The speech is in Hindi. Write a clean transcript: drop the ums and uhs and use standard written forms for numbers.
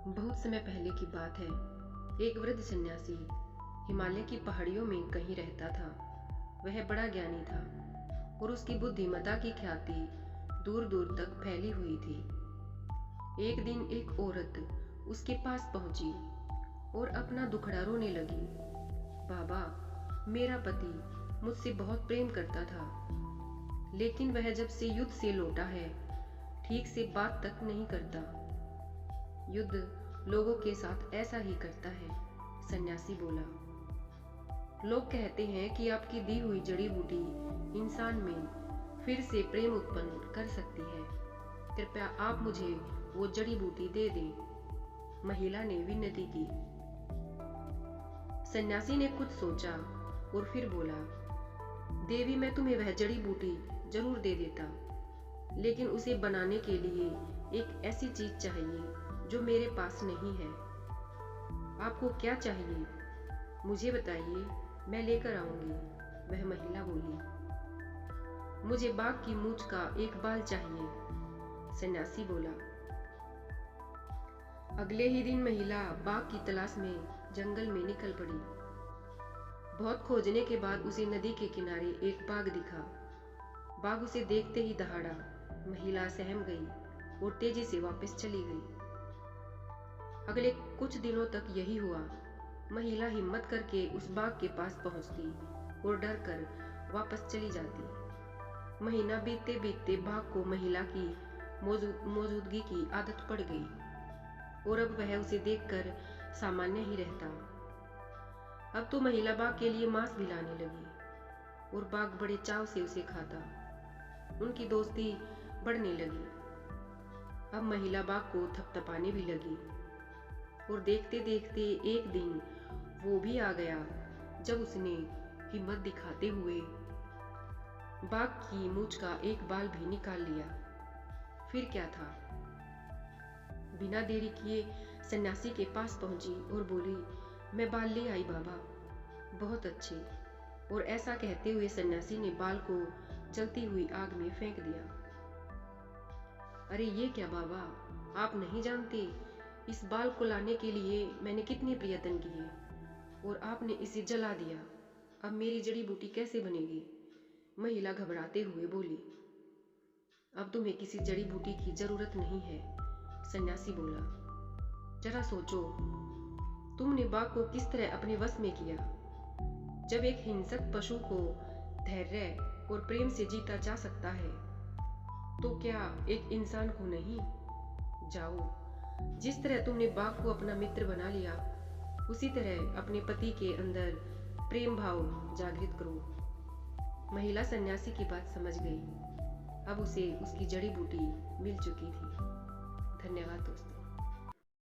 बहुत समय पहले की बात है। एक वृद्ध सन्यासी हिमालय की पहाड़ियों में कहीं रहता था। वह बड़ा ज्ञानी था और उसकी बुद्धिमत्ता की ख्याति दूर दूर तक फैली हुई थी। एक दिन एक औरत उसके पास पहुंची और अपना दुखड़ा रोने लगी। बाबा, मेरा पति मुझसे बहुत प्रेम करता था, लेकिन वह जब से युद्ध से लौटा है ठीक से बात तक नहीं करता। युद्ध लोगों के साथ ऐसा ही करता है, सन्यासी बोला। लोग कहते हैं कि आपकी दी हुई जड़ी बूटी इंसान में फिर से प्रेम उत्पन्न कर सकती है। कृपया आप मुझे वो जड़ी बूटी दे दें, महिला ने विनती की। सन्यासी ने कुछ सोचा और फिर बोला, देवी, मैं तुम्हें वह जड़ी बूटी जरूर दे देता, लेकिन उसे बनाने के लिए एक ऐसी चीज चाहिए जो मेरे पास नहीं है। आपको क्या चाहिए मुझे बताइए, मैं लेकर आऊंगी, वह महिला बोली। मुझे बाघ की मूंछ का एक बाल चाहिए, सन्यासी बोला। अगले ही दिन महिला बाघ की तलाश में जंगल में निकल पड़ी। बहुत खोजने के बाद उसे नदी के किनारे एक बाघ दिखा। बाघ उसे देखते ही दहाड़ा। महिला सहम गई और तेजी से वापस चली गई। अगले कुछ दिनों तक यही हुआ। महिला हिम्मत करके उस बाघ के पास पहुंचती और डर कर वापस चली जाती। महीना बीतते बीतते बाघ को महिला की मौजूदगी की आदत पड़ गई और अब वह उसे देखकर सामान्य ही रहता। अब तो महिला बाघ के लिए मांस भी लाने लगी और बाघ बड़े चाव से उसे खाता। उनकी दोस्ती बढ़ने लगी। अब महिला बाघ को थपथपाने भी लगी और देखते देखते एक दिन वो भी आ गया जब उसने हिम्मत दिखाते हुए बाघ की मूंछ का एक बाल भी निकाल लिया। फिर क्या था? बिना देरी किए सन्यासी के पास पहुंची और बोली, मैं बाल ले आई बाबा, बहुत अच्छे। और ऐसा कहते हुए सन्यासी ने बाल को जलती हुई आग में फेंक दिया। अरे ये क्या बाबा, आप नहीं जानते इस बाल को लाने के लिए मैंने कितने प्रयत्न किए और आपने इसे जला दिया। अब मेरी जड़ी बूटी कैसे बनेगी? महिला घबराते हुए बोली। अब तुम्हें किसी जड़ी बूटी की जरूरत नहीं है, सन्यासी बोला। जरा सोचो, तुमने बाघ को किस तरह अपने वश में किया। जब एक हिंसक पशु को धैर्य और प्रेम से जीता जा सकता है, तो क्या एक इंसान को नहीं? जाओ, जिस तरह तुमने बाघ को अपना मित्र बना लिया, उसी तरह अपने पति के अंदर प्रेम भाव जागृत करो। महिला सन्यासी की बात समझ गई। अब उसे उसकी जड़ी बूटी मिल चुकी थी। धन्यवाद दोस्तों।